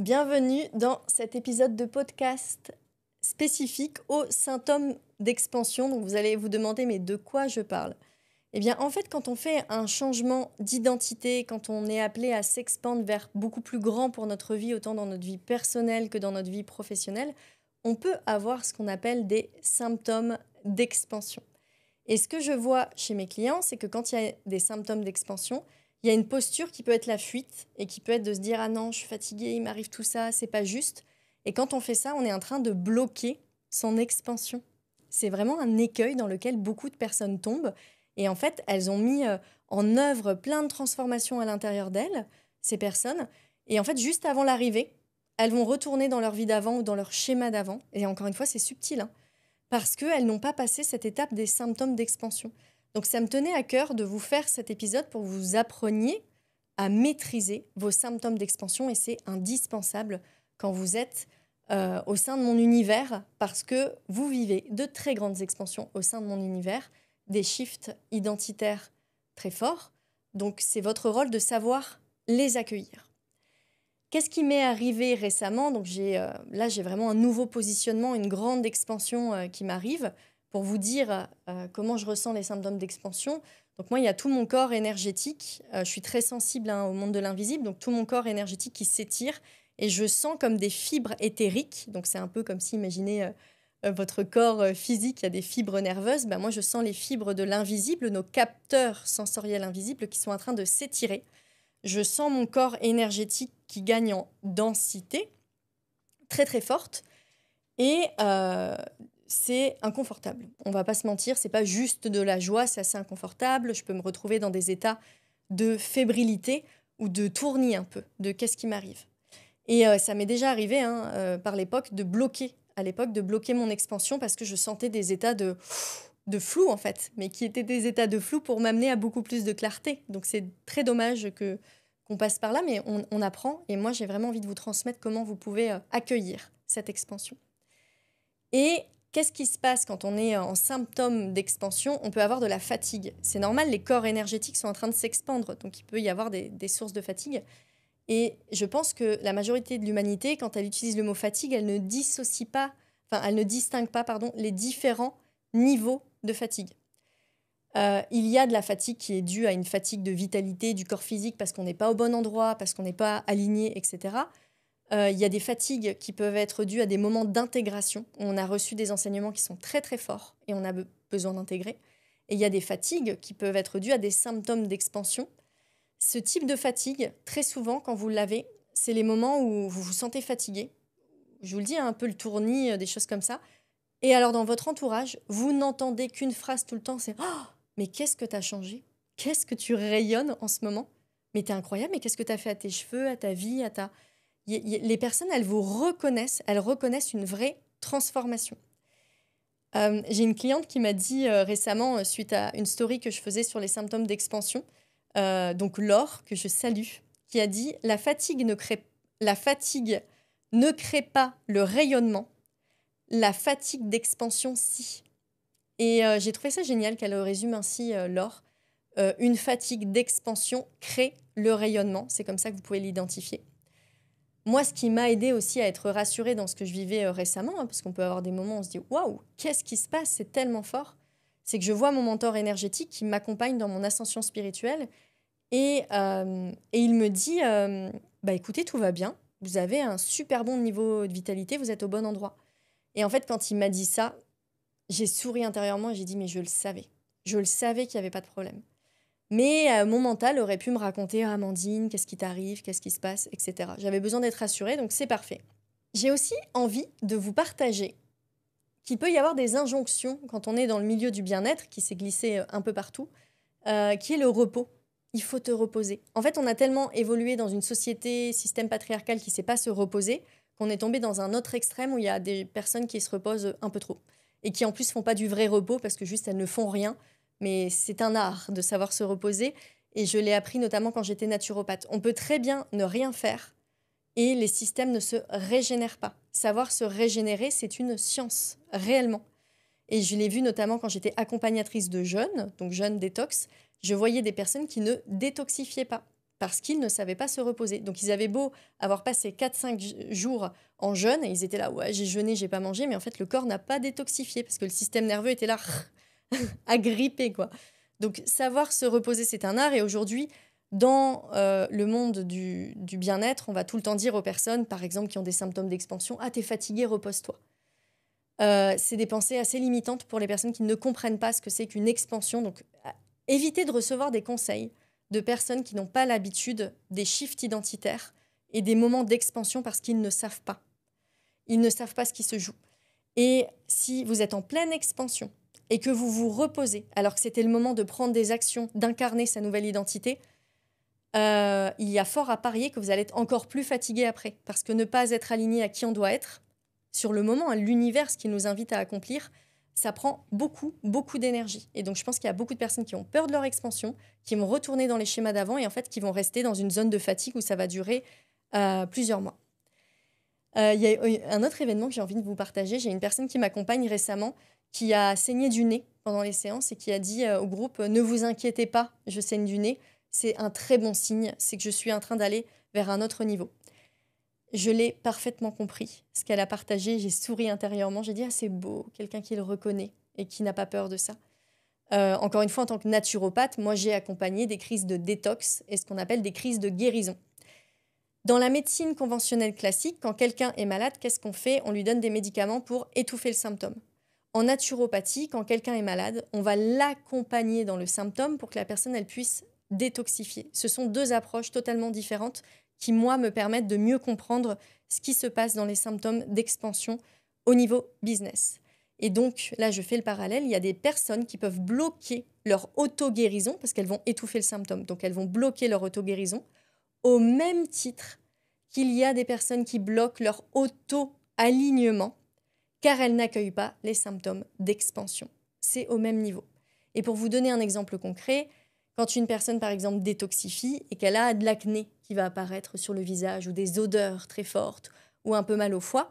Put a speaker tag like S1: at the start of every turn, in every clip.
S1: Bienvenue dans cet épisode de podcast spécifique aux symptômes d'expansion. Donc vous allez vous demander, mais de quoi je parle? Eh bien, en fait, quand on fait un changement d'identité, quand on est appelé à s'expandre vers beaucoup plus grand pour notre vie, autant dans notre vie personnelle que dans notre vie professionnelle, on peut avoir ce qu'on appelle des symptômes d'expansion. Et ce que je vois chez mes clients, c'est que quand il y a des symptômes d'expansion, il y a une posture qui peut être la fuite et qui peut être de se dire « Ah non, je suis fatiguée, il m'arrive tout ça, c'est pas juste ». Et quand on fait ça, on est en train de bloquer son expansion. C'est vraiment un écueil dans lequel beaucoup de personnes tombent. Et en fait, elles ont mis en œuvre plein de transformations à l'intérieur d'elles, ces personnes. Et en fait, juste avant l'arrivée, elles vont retourner dans leur vie d'avant ou dans leur schéma d'avant. Et encore une fois, c'est subtil, hein, parce qu'elles n'ont pas passé cette étape des symptômes d'expansion. Donc ça me tenait à cœur de vous faire cet épisode pour que vous appreniez à maîtriser vos symptômes d'expansion et c'est indispensable quand vous êtes au sein de mon univers parce que vous vivez de très grandes expansions au sein de mon univers, des shifts identitaires très forts. Donc c'est votre rôle de savoir les accueillir. Qu'est-ce qui m'est arrivé récemment? Donc là, j'ai vraiment un nouveau positionnement, une grande expansion qui m'arrive. Pour vous dire comment je ressens les symptômes d'expansion, donc moi, il y a tout mon corps énergétique. Je suis très sensible au monde de l'invisible, donc tout mon corps énergétique qui s'étire et je sens comme des fibres éthériques. Donc c'est un peu comme si, imaginez votre corps physique, il y a des fibres nerveuses. Ben, moi, je sens les fibres de l'invisible, nos capteurs sensoriels invisibles qui sont en train de s'étirer. Je sens mon corps énergétique qui gagne en densité, très très forte, et c'est inconfortable. On va pas se mentir, c'est pas juste de la joie, c'est assez inconfortable. Je peux me retrouver dans des états de fébrilité ou de tournis un peu, de qu'est-ce qui m'arrive. Et ça m'est déjà arrivé par l'époque de bloquer mon expansion parce que je sentais des états de flou en fait, mais qui étaient des états de flou pour m'amener à beaucoup plus de clarté. Donc c'est très dommage qu'on passe par là, mais on apprend. Et moi, j'ai vraiment envie de vous transmettre comment vous pouvez accueillir cette expansion. Et qu'est-ce qui se passe quand on est en symptômes d'expansion? On peut avoir de la fatigue. C'est normal, les corps énergétiques sont en train de s'expandre, donc il peut y avoir des sources de fatigue. Et je pense que la majorité de l'humanité, quand elle utilise le mot fatigue, elle ne distingue pas les différents niveaux de fatigue. Il y a de la fatigue qui est due à une fatigue de vitalité du corps physique parce qu'on n'est pas au bon endroit, parce qu'on n'est pas aligné, etc. Il y a des fatigues qui peuvent être dues à des moments d'intégration où on a reçu des enseignements qui sont très très forts et on a besoin d'intégrer. Et il y a des fatigues qui peuvent être dues à des symptômes d'expansion. Ce type de fatigue, très souvent, quand vous l'avez, c'est les moments où vous vous sentez fatigué. Je vous le dis, un peu le tournis, des choses comme ça. Et alors, dans votre entourage, vous n'entendez qu'une phrase tout le temps, c'est « Oh, mais qu'est-ce que t'as changé? Qu'est-ce que tu rayonnes en ce moment? Mais t'es incroyable, mais qu'est-ce que t'as fait à tes cheveux, à ta vie, à ta… » Les personnes, elles vous reconnaissent, elles reconnaissent une vraie transformation. J'ai une cliente qui m'a dit récemment, suite à une story que je faisais sur les symptômes d'expansion, donc Laure, que je salue, qui a dit « La fatigue ne crée pas le rayonnement, la fatigue d'expansion, si. » Et j'ai trouvé ça génial qu'elle le résume ainsi, Laure. Une fatigue d'expansion crée le rayonnement. C'est comme ça que vous pouvez l'identifier. Moi, ce qui m'a aidée aussi à être rassurée dans ce que je vivais récemment, parce qu'on peut avoir des moments où on se dit « Waouh, qu'est-ce qui se passe? C'est tellement fort !» C'est que je vois mon mentor énergétique qui m'accompagne dans mon ascension spirituelle et il me dit bah, « Écoutez, tout va bien. Vous avez un super bon niveau de vitalité. Vous êtes au bon endroit. » Et en fait, quand il m'a dit ça, j'ai souri intérieurement et j'ai dit « Mais je le savais. Je le savais qu'il n'y avait pas de problème. » Mais mon mental aurait pu me raconter « Ah, Amandine, qu'est-ce qui t'arrive? Qu'est-ce qui se passe ?» etc. J'avais besoin d'être rassurée, donc c'est parfait. J'ai aussi envie de vous partager qu'il peut y avoir des injonctions quand on est dans le milieu du bien-être, qui s'est glissé un peu partout, qui est le repos. Il faut te reposer. En fait, on a tellement évolué dans une société, système patriarcal qui ne sait pas se reposer, qu'on est tombé dans un autre extrême où il y a des personnes qui se reposent un peu trop. Et qui en plus font pas du vrai repos parce que juste elles ne font rien. Mais c'est un art de savoir se reposer. Et je l'ai appris notamment quand j'étais naturopathe. On peut très bien ne rien faire et les systèmes ne se régénèrent pas. Savoir se régénérer, c'est une science, réellement. Et je l'ai vu notamment quand j'étais accompagnatrice de jeunes, donc jeunes détox. Je voyais des personnes qui ne détoxifiaient pas. parce qu'ils ne savaient pas se reposer. Donc, ils avaient beau avoir passé 4-5 jours en jeûne, et ils étaient là, ouais, j'ai jeûné, j'ai pas mangé, mais en fait, le corps n'a pas détoxifié, parce que le système nerveux était là, agrippé, quoi. Donc, savoir se reposer, c'est un art, et aujourd'hui, dans le monde du bien-être, on va tout le temps dire aux personnes, par exemple, qui ont des symptômes d'expansion, « Ah, t'es fatigué, repose-toi ». C'est des pensées assez limitantes pour les personnes qui ne comprennent pas ce que c'est qu'une expansion. Donc, évitez de recevoir des conseils de personnes qui n'ont pas l'habitude des shifts identitaires et des moments d'expansion parce qu'ils ne savent pas. Ils ne savent pas ce qui se joue. Et si vous êtes en pleine expansion et que vous vous reposez, alors que c'était le moment de prendre des actions, d'incarner sa nouvelle identité, il y a fort à parier que vous allez être encore plus fatigué après. Parce que ne pas être aligné à qui on doit être, sur le moment, l'univers, ce qui nous invite à accomplir, ça prend beaucoup, beaucoup d'énergie. Et donc, je pense qu'il y a beaucoup de personnes qui ont peur de leur expansion, qui vont retourner dans les schémas d'avant et en fait, qui vont rester dans une zone de fatigue où ça va durer plusieurs mois. Il y a un autre événement que j'ai envie de vous partager. J'ai une personne qui m'accompagne récemment qui a saigné du nez pendant les séances et qui a dit au groupe « Ne vous inquiétez pas, je saigne du nez. C'est un très bon signe, c'est que je suis en train d'aller vers un autre niveau. » Je l'ai parfaitement compris. Ce qu'elle a partagé, j'ai souri intérieurement. J'ai dit « Ah, c'est beau, quelqu'un qui le reconnaît et qui n'a pas peur de ça. » Encore une fois, en tant que naturopathe, moi, j'ai accompagné des crises de détox et ce qu'on appelle des crises de guérison. Dans la médecine conventionnelle classique, quand quelqu'un est malade, qu'est-ce qu'on fait? On lui donne des médicaments pour étouffer le symptôme. En naturopathie, quand quelqu'un est malade, on va l'accompagner dans le symptôme pour que la personne elle puisse détoxifier. Ce sont deux approches totalement différentes qui, moi, me permettent de mieux comprendre ce qui se passe dans les symptômes d'expansion au niveau business. Et donc, là, je fais le parallèle. Il y a des personnes qui peuvent bloquer leur auto-guérison parce qu'elles vont étouffer le symptôme. Donc, elles vont bloquer leur auto-guérison au même titre qu'il y a des personnes qui bloquent leur auto-alignement car elles n'accueillent pas les symptômes d'expansion. C'est au même niveau. Et pour vous donner un exemple concret, quand une personne, par exemple, détoxifie et qu'elle a de l'acné qui va apparaître sur le visage ou des odeurs très fortes ou un peu mal au foie,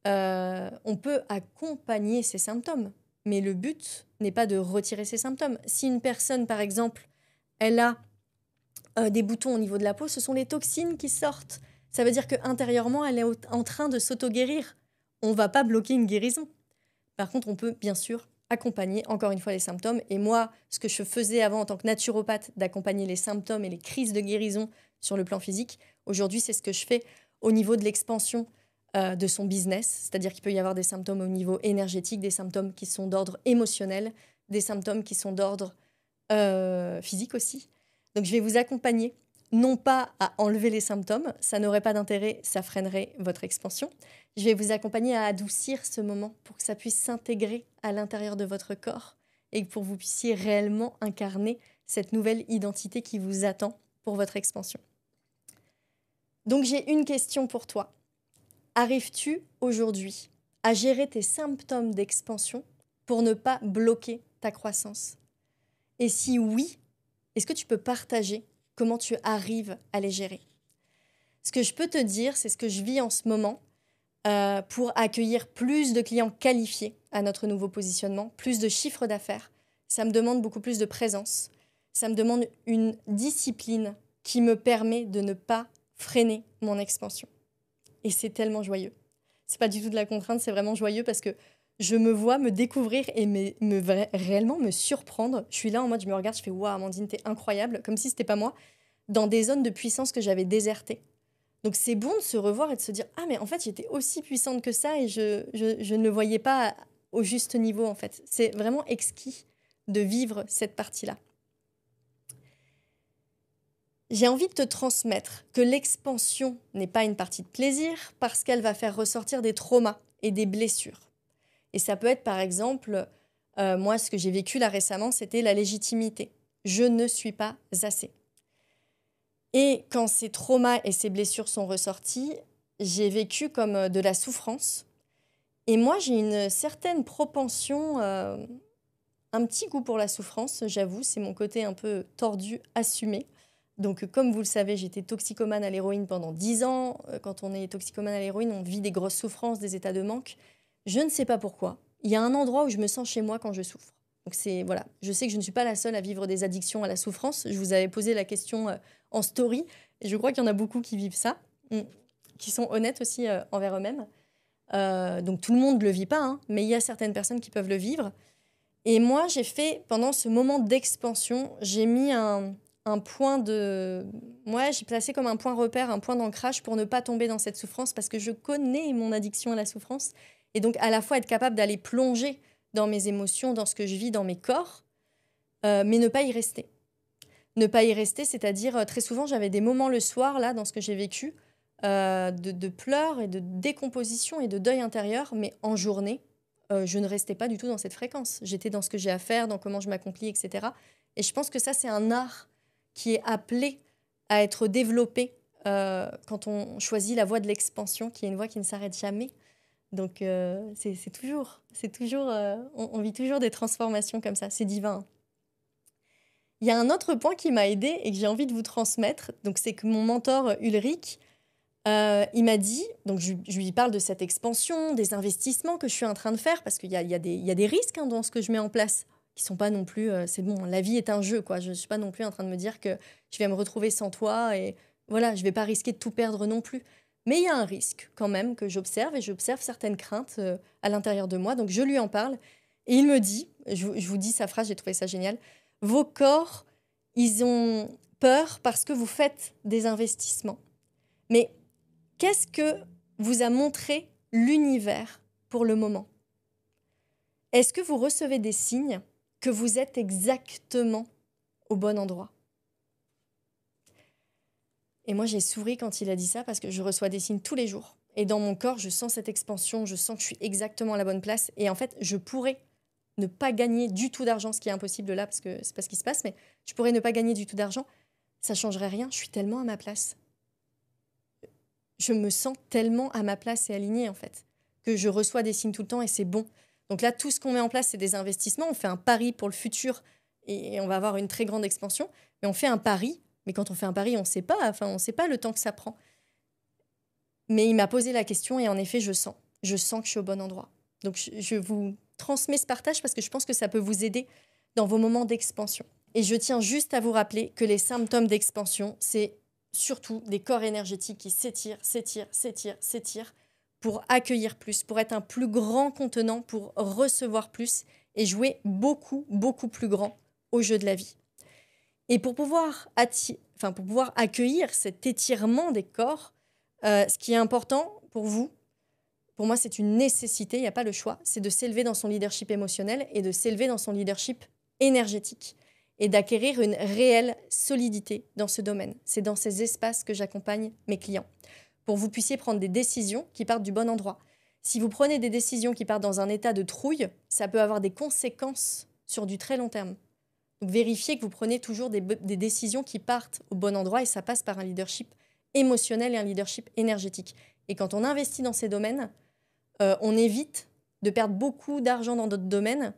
S1: on peut accompagner ces symptômes. Mais le but n'est pas de retirer ces symptômes. Si une personne, par exemple, elle a des boutons au niveau de la peau, ce sont les toxines qui sortent. Ça veut dire qu'intérieurement, elle est en train de s'auto-guérir. On ne va pas bloquer une guérison. Par contre, on peut bien sûr accompagner encore une fois les symptômes. Et moi, ce que je faisais avant en tant que naturopathe, d'accompagner les symptômes et les crises de guérison sur le plan physique, aujourd'hui, c'est ce que je fais au niveau de l'expansion de son business. C'est-à-dire qu'il peut y avoir des symptômes au niveau énergétique, des symptômes qui sont d'ordre émotionnel, des symptômes qui sont d'ordre physique aussi. Donc, je vais vous accompagner, non pas à enlever les symptômes, ça n'aurait pas d'intérêt, ça freinerait votre expansion. Je vais vous accompagner à adoucir ce moment pour que ça puisse s'intégrer à l'intérieur de votre corps et pour que vous puissiez réellement incarner cette nouvelle identité qui vous attend pour votre expansion. Donc, j'ai une question pour toi. Arrives-tu aujourd'hui à gérer tes symptômes d'expansion pour ne pas bloquer ta croissance? Et si oui, est-ce que tu peux partager comment tu arrives à les gérer? Ce que je peux te dire, c'est ce que je vis en ce moment pour accueillir plus de clients qualifiés à notre nouveau positionnement, plus de chiffre d'affaires. Ça me demande beaucoup plus de présence. Ça me demande une discipline qui me permet de ne pas freiner mon expansion. Et c'est tellement joyeux. C'est pas du tout de la contrainte, c'est vraiment joyeux parce que je me vois me découvrir et réellement me surprendre. Je suis là en mode, je me regarde, je fais « Waouh, Amandine, t'es incroyable », comme si c'était pas moi, dans des zones de puissance que j'avais désertées. Donc c'est bon de se revoir et de se dire « Ah, mais en fait, j'étais aussi puissante que ça et je ne le voyais pas au juste niveau, en fait. » C'est vraiment exquis de vivre cette partie-là. J'ai envie de te transmettre que l'expansion n'est pas une partie de plaisir parce qu'elle va faire ressortir des traumas et des blessures. Et ça peut être, par exemple, moi, ce que j'ai vécu là récemment, c'était la légitimité. Je ne suis pas assez. Et quand ces traumas et ces blessures sont ressortis, j'ai vécu comme de la souffrance. Et moi, j'ai une certaine propension, un petit goût pour la souffrance, j'avoue, c'est mon côté un peu tordu, assumé. Donc, comme vous le savez, j'étais toxicomane à l'héroïne pendant 10 ans. Quand on est toxicomane à l'héroïne, on vit des grosses souffrances, des états de manque. Je ne sais pas pourquoi. Il y a un endroit où je me sens chez moi quand je souffre. Donc voilà. Je sais que je ne suis pas la seule à vivre des addictions à la souffrance. Je vous avais posé la question en story. Et je crois qu'il y en a beaucoup qui vivent ça, qui sont honnêtes aussi envers eux-mêmes. Donc tout le monde ne le vit pas, hein, mais il y a certaines personnes qui peuvent le vivre. Et moi, j'ai fait, pendant ce moment d'expansion, j'ai mis un point de... Ouais, j'ai placé comme un point repère, un point d'ancrage pour ne pas tomber dans cette souffrance parce que je connais mon addiction à la souffrance. Et donc, à la fois être capable d'aller plonger dans mes émotions, dans ce que je vis, dans mes corps, mais ne pas y rester. Ne pas y rester, c'est-à-dire, très souvent, j'avais des moments le soir, là, dans ce que j'ai vécu, de pleurs et de décomposition et de deuil intérieur, mais en journée, je ne restais pas du tout dans cette fréquence. J'étais dans ce que j'ai à faire, dans comment je m'accomplis, etc. Et je pense que ça, c'est un art qui est appelé à être développé quand on choisit la voie de l'expansion, qui est une voie qui ne s'arrête jamais. Donc, c'est toujours on vit toujours des transformations comme ça. C'est divin. Il y a un autre point qui m'a aidée et que j'ai envie de vous transmettre. Donc, c'est que mon mentor Ulrich, il m'a dit, donc je lui parle de cette expansion, des investissements que je suis en train de faire, parce qu'il y a des risques dans ce que je mets en place, qui sont pas non plus, c'est bon, la vie est un jeu, quoi. Je suis pas non plus en train de me dire que je vais me retrouver sans toi, et voilà, je vais pas risquer de tout perdre non plus. Mais il y a un risque quand même que j'observe, et j'observe certaines craintes à l'intérieur de moi, donc je lui en parle, et il me dit, je vous dis sa phrase, j'ai trouvé ça génial, « Vos corps, ils ont peur parce que vous faites des investissements. » Mais qu'est-ce que vous a montré l'univers pour le moment? Est-ce que vous recevez des signes que vous êtes exactement au bon endroit? Et moi, j'ai souri quand il a dit ça parce que je reçois des signes tous les jours. Et dans mon corps, je sens cette expansion, je sens que je suis exactement à la bonne place. Et en fait, je pourrais ne pas gagner du tout d'argent, ce qui est impossible là parce que c'est pas ce qui se passe, mais je pourrais ne pas gagner du tout d'argent. Ça ne changerait rien, je suis tellement à ma place. Je me sens tellement à ma place et alignée, en fait, que je reçois des signes tout le temps et c'est bon. Donc là, tout ce qu'on met en place, c'est des investissements. On fait un pari pour le futur et on va avoir une très grande expansion. Mais on fait un pari. Mais quand on fait un pari, on ne sait pas. Enfin, on ne sait pas le temps que ça prend. Mais il m'a posé la question et en effet, je sens. Je sens que je suis au bon endroit. Donc, je vous transmets ce partage parce que je pense que ça peut vous aider dans vos moments d'expansion. Et je tiens juste à vous rappeler que les symptômes d'expansion, c'est surtout des corps énergétiques qui s'étirent, s'étirent, s'étirent, s'étirent pour accueillir plus, pour être un plus grand contenant, pour recevoir plus et jouer beaucoup, beaucoup plus grand au jeu de la vie. Et pour pouvoir accueillir cet étirement des corps, ce qui est important pour vous, pour moi c'est une nécessité, il n'y a pas le choix, c'est de s'élever dans son leadership émotionnel et de s'élever dans son leadership énergétique et d'acquérir une réelle solidité dans ce domaine. C'est dans ces espaces que j'accompagne mes clients, pour que vous puissiez prendre des décisions qui partent du bon endroit. Si vous prenez des décisions qui partent dans un état de trouille, ça peut avoir des conséquences sur du très long terme. Donc vérifiez que vous prenez toujours des décisions qui partent au bon endroit et ça passe par un leadership émotionnel et un leadership énergétique. Et quand on investit dans ces domaines, on évite de perdre beaucoup d'argent dans d'autres domaines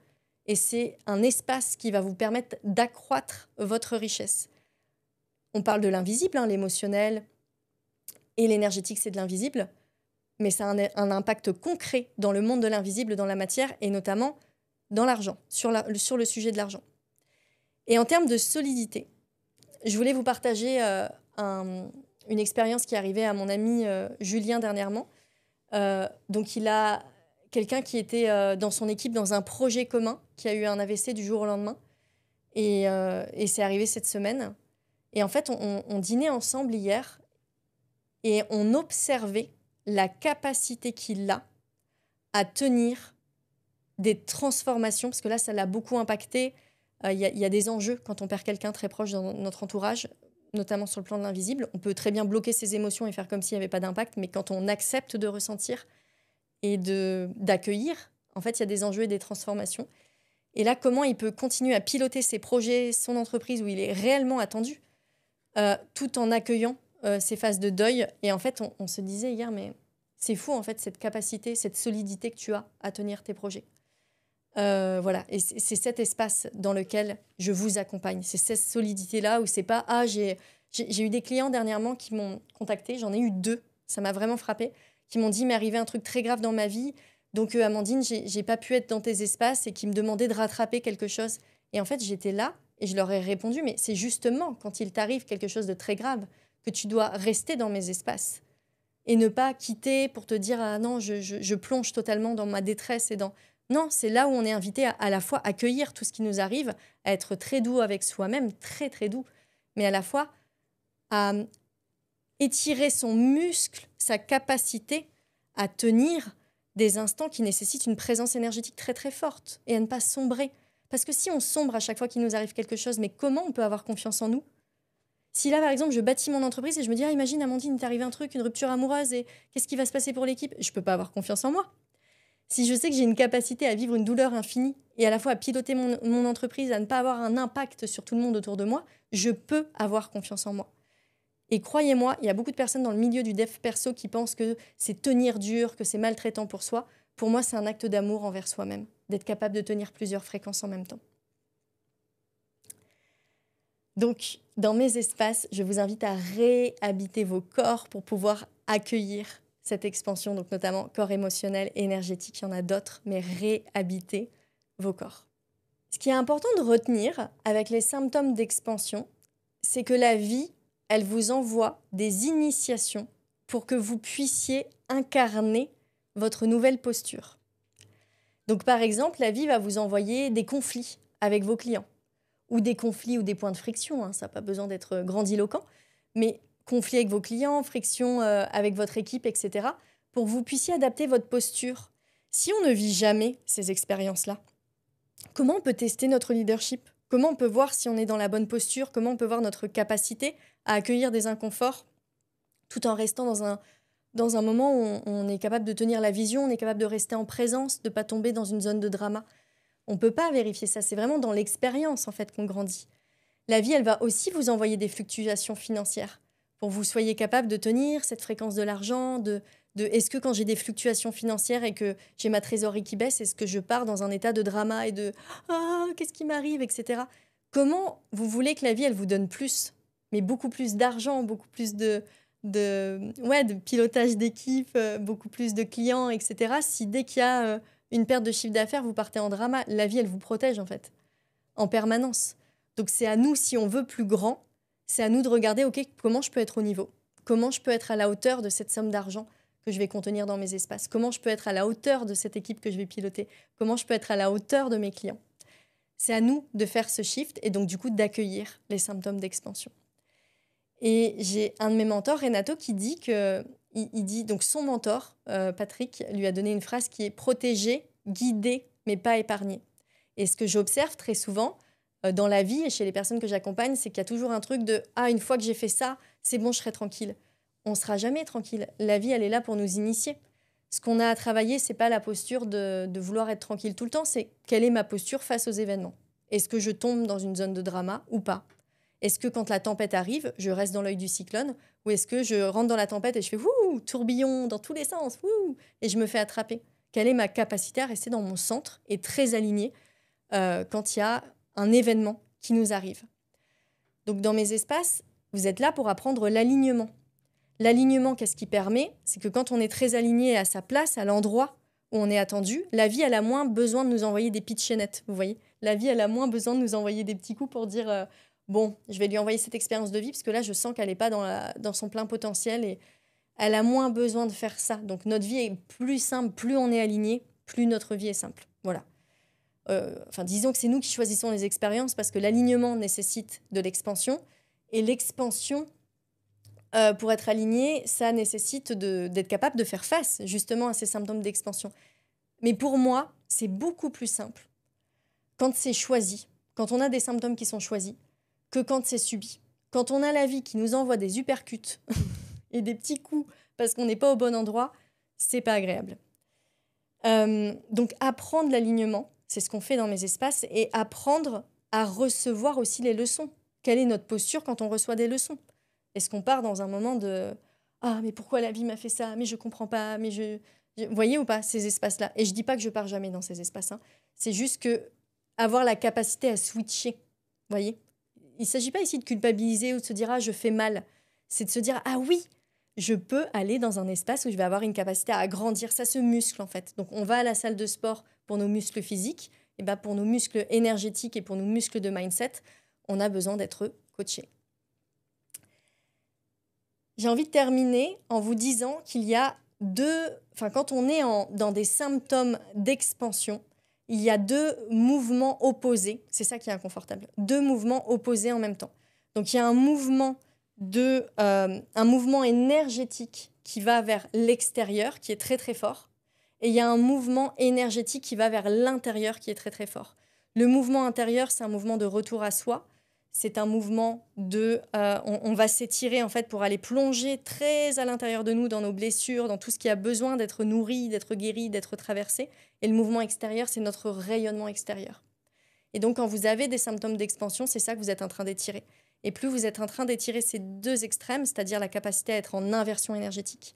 S1: et c'est un espace qui va vous permettre d'accroître votre richesse. On parle de l'invisible, l'émotionnel et l'énergétique, c'est de l'invisible, mais ça a un impact concret dans le monde de l'invisible, dans la matière et notamment dans l'argent, sur le sujet de l'argent. Et en termes de solidité, je voulais vous partager une expérience qui est arrivée à mon ami Julien dernièrement. Donc, il a quelqu'un qui était dans son équipe dans un projet commun qui a eu un AVC du jour au lendemain. Et c'est arrivé cette semaine. Et en fait, on dînait ensemble hier et on observait la capacité qu'il a à tenir des transformations, parce que là, ça l'a beaucoup impacté. Il y a des enjeux quand on perd quelqu'un très proche dans notre entourage, notamment sur le plan de l'invisible. On peut très bien bloquer ses émotions et faire comme s'il n'y avait pas d'impact, mais quand on accepte de ressentir et d'accueillir, en fait, il y a des enjeux et des transformations. Et là, comment il peut continuer à piloter ses projets, son entreprise où il est réellement attendu, tout en accueillant ces phases de deuil. Et en fait, on se disait hier, mais c'est fou, en fait, cette capacité, cette solidité que tu as à tenir tes projets. Voilà, et c'est cet espace dans lequel je vous accompagne. C'est cette solidité-là où c'est pas « Ah, j'ai eu des clients dernièrement qui m'ont contacté, j'en ai eu 2, ça m'a vraiment frappé, qui m'ont dit « Mais arrivé un truc très grave dans ma vie, donc Amandine, j'ai pas pu être dans tes espaces » et qui me demandaient de rattraper quelque chose. Et en fait, j'étais là Et je leur ai répondu, mais c'est justement quand il t'arrive quelque chose de très grave que tu dois rester dans mes espaces et ne pas quitter pour te dire, ah non, je plonge totalement dans ma détresse. Non, c'est là où on est invité à la fois accueillir tout ce qui nous arrive, à être très doux avec soi-même, très très doux, mais à la fois à étirer son muscle, sa capacité à tenir des instants qui nécessitent une présence énergétique très très forte et à ne pas sombrer. Parce que si on sombre à chaque fois qu'il nous arrive quelque chose, mais comment on peut avoir confiance en nous? Si là, par exemple, je bâtis mon entreprise et je me dis, ah, imagine, Amandine, il t'arrive un truc, une rupture amoureuse, et qu'est-ce qui va se passer pour l'équipe? Je ne peux pas avoir confiance en moi. Si je sais que j'ai une capacité à vivre une douleur infinie et à la fois à piloter mon entreprise, à ne pas avoir un impact sur tout le monde autour de moi, je peux avoir confiance en moi. Et croyez-moi, il y a beaucoup de personnes dans le milieu du dev perso qui pensent que c'est tenir dur, que c'est maltraitant pour soi. Pour moi, c'est un acte d'amour envers soi-même, d'être capable de tenir plusieurs fréquences en même temps. Donc, dans mes espaces, je vous invite à réhabiter vos corps pour pouvoir accueillir cette expansion, donc notamment corps émotionnel, énergétique, il y en a d'autres, mais réhabiter vos corps. Ce qui est important de retenir avec les symptômes d'expansion, c'est que la vie, elle vous envoie des initiations pour que vous puissiez incarner votre nouvelle posture. Donc par exemple, la vie va vous envoyer des conflits avec vos clients, ou des conflits ou des points de friction, hein, ça n'a pas besoin d'être grandiloquent, mais conflits avec vos clients, friction avec votre équipe, etc., pour que vous puissiez adapter votre posture. Si on ne vit jamais ces expériences-là, comment on peut tester notre leadership? Comment on peut voir si on est dans la bonne posture? Comment on peut voir notre capacité à accueillir des inconforts tout en restant dans un moment où on est capable de tenir la vision, on est capable de rester en présence, de ne pas tomber dans une zone de drama? On ne peut pas vérifier ça, c'est vraiment dans l'expérience en fait qu'on grandit. La vie, elle va aussi vous envoyer des fluctuations financières pour que vous soyez capable de tenir cette fréquence de l'argent, est-ce que quand j'ai des fluctuations financières et que j'ai ma trésorerie qui baisse, est-ce que je pars dans un état de drama et de « Ah, qu'est-ce qui m'arrive ?» etc. Comment vous voulez que la vie, elle vous donne plus, mais beaucoup plus d'argent, beaucoup plus de pilotage d'équipe, beaucoup plus de clients, etc. Si dès qu'il y a une perte de chiffre d'affaires, vous partez en drama, la vie, elle vous protège en fait, en permanence. Donc c'est à nous, si on veut plus grand, c'est à nous de regarder, ok, comment je peux être au niveau? Comment je peux être à la hauteur de cette somme d'argent que je vais contenir dans mes espaces? Comment je peux être à la hauteur de cette équipe que je vais piloter? Comment je peux être à la hauteur de mes clients? C'est à nous de faire ce shift et donc du coup d'accueillir les symptômes d'expansion. Et j'ai un de mes mentors, Renato, qui dit que, il dit, donc son mentor, Patrick, lui a donné une phrase qui est « protéger, guider, mais pas épargner ». Et ce que j'observe très souvent dans la vie et chez les personnes que j'accompagne, c'est qu'il y a toujours un truc de « Ah, une fois que j'ai fait ça, c'est bon, je serai tranquille ». On ne sera jamais tranquille. La vie, elle est là pour nous initier. Ce qu'on a à travailler, ce n'est pas la posture de vouloir être tranquille tout le temps, c'est quelle est ma posture face aux événements. Est-ce que je tombe dans une zone de drama ou pas? Est-ce que quand la tempête arrive, je reste dans l'œil du cyclone? Ou est-ce que je rentre dans la tempête et je fais wouh, tourbillon dans tous les sens, wouh, et je me fais attraper? Quelle est ma capacité à rester dans mon centre et très alignée quand il y a un événement qui nous arrive? Donc dans mes espaces, vous êtes là pour apprendre l'alignement. L'alignement, qu'est-ce qui permet? C'est que quand on est très aligné à sa place, à l'endroit où on est attendu, la vie, elle a moins besoin de nous envoyer des petites chaînettes, vous voyez? La vie, elle a moins besoin de nous envoyer des petits coups pour dire bon, je vais lui envoyer cette expérience de vie parce que là, je sens qu'elle n'est pas dans son plein potentiel et elle a moins besoin de faire ça. Donc, notre vie est plus simple, plus on est aligné, plus notre vie est simple. Voilà. Disons que c'est nous qui choisissons les expériences parce que l'alignement nécessite de l'expansion et l'expansion, pour être aligné, ça nécessite d'être capable de faire face justement à ces symptômes d'expansion. Mais pour moi, c'est beaucoup plus simple quand c'est choisi, quand on a des symptômes qui sont choisis, que quand c'est subi. Quand on a la vie qui nous envoie des uppercuts et des petits coups parce qu'on n'est pas au bon endroit, c'est pas agréable. Donc apprendre l'alignement, c'est ce qu'on fait dans mes espaces, et apprendre à recevoir aussi les leçons. Quelle est notre posture quand on reçoit des leçons? Est-ce qu'on part dans un moment de « Ah, mais pourquoi la vie m'a fait ça? Mais je comprends pas, mais je... » Vous voyez ou pas, ces espaces-là? Et je dis pas que je pars jamais dans ces espaces, hein. C'est juste que avoir la capacité à switcher, vous voyez? Il ne s'agit pas ici de culpabiliser ou de se dire « Ah, je fais mal ». C'est de se dire « Ah oui, je peux aller dans un espace où je vais avoir une capacité à agrandir. » Ça se muscle, en fait. Donc, on va à la salle de sport pour nos muscles physiques. Et ben, pour nos muscles énergétiques et pour nos muscles de mindset, on a besoin d'être coaché. J'ai envie de terminer en vous disant qu'il y a quand on est dans des symptômes d'expansion, il y a 2 mouvements opposés. C'est ça qui est inconfortable. 2 mouvements opposés en même temps. Donc, il y a un mouvement énergétique qui va vers l'extérieur, qui est très, très fort. Et il y a un mouvement énergétique qui va vers l'intérieur, qui est très, très fort. Le mouvement intérieur, c'est un mouvement de retour à soi. C'est un mouvement on va s'étirer en fait pour aller plonger très à l'intérieur de nous, dans nos blessures, dans tout ce qui a besoin d'être nourri, d'être guéri, d'être traversé. Et le mouvement extérieur, c'est notre rayonnement extérieur. Et donc, quand vous avez des symptômes d'expansion, c'est ça que vous êtes en train d'étirer. Et plus vous êtes en train d'étirer ces 2 extrêmes, c'est-à-dire la capacité à être en inversion énergétique,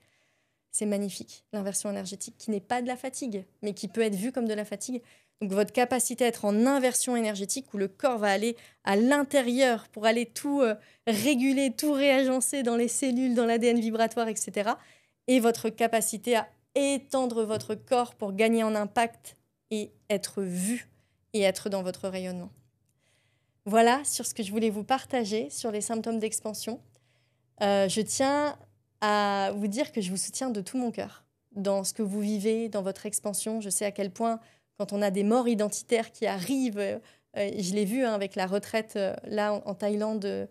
S1: c'est magnifique, l'inversion énergétique, qui n'est pas de la fatigue, mais qui peut être vue comme de la fatigue. Donc, votre capacité à être en inversion énergétique, où le corps va aller à l'intérieur pour aller tout réguler, tout réagencer dans les cellules, dans l'ADN vibratoire, etc. Et votre capacité à étendre votre corps pour gagner en impact et être vu et être dans votre rayonnement. Voilà sur ce que je voulais vous partager sur les symptômes d'expansion. Je tiens à vous dire que je vous soutiens de tout mon cœur dans ce que vous vivez, dans votre expansion. Je sais à quel point, quand on a des morts identitaires qui arrivent, je l'ai vu avec la retraite là en Thaïlande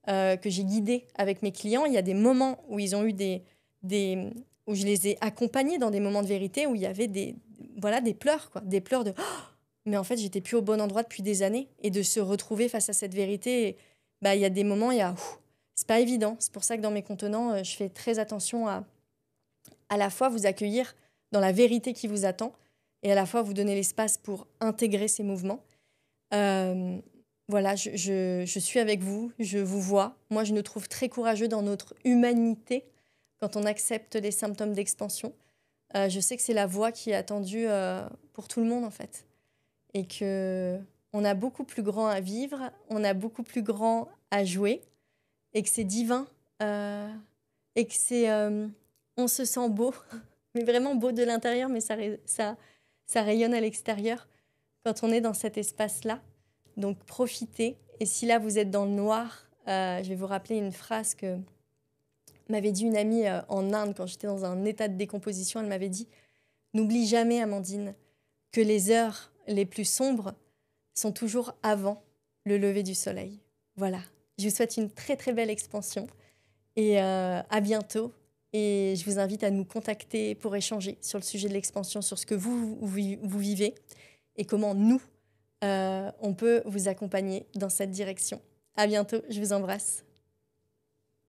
S1: que j'ai guidée avec mes clients, il y a des moments où ils ont eu où je les ai accompagnés dans des moments de vérité où il y avait des pleurs, des pleurs de mais en fait, j'étais plus au bon endroit depuis des années. Et de se retrouver face à cette vérité, il y a des moments, c'est pas évident. C'est pour ça que dans mes contenants, je fais très attention à la fois vous accueillir dans la vérité qui vous attend et à la fois vous donner l'espace pour intégrer ces mouvements. Voilà, je suis avec vous, je vous vois. Moi, je nous trouve très courageux dans notre humanité quand on accepte les symptômes d'expansion. Je sais que c'est la voie qui est attendue pour tout le monde, en fait. Et qu'on a beaucoup plus grand à vivre, on a beaucoup plus grand à jouer, et que c'est divin, et que on se sent beau, mais vraiment beau de l'intérieur, mais ça rayonne à l'extérieur quand on est dans cet espace-là. Donc profitez, et si là vous êtes dans le noir, je vais vous rappeler une phrase que m'avait dit une amie en Inde quand j'étais dans un état de décomposition. Elle m'avait dit « N'oublie jamais, Amandine, que les heures les plus sombres sont toujours avant le lever du soleil. » Voilà, je vous souhaite une très très belle expansion et à bientôt. Et je vous invite à nous contacter pour échanger sur le sujet de l'expansion, sur ce que vous vivez et comment nous, on peut vous accompagner dans cette direction. À bientôt, je vous embrasse.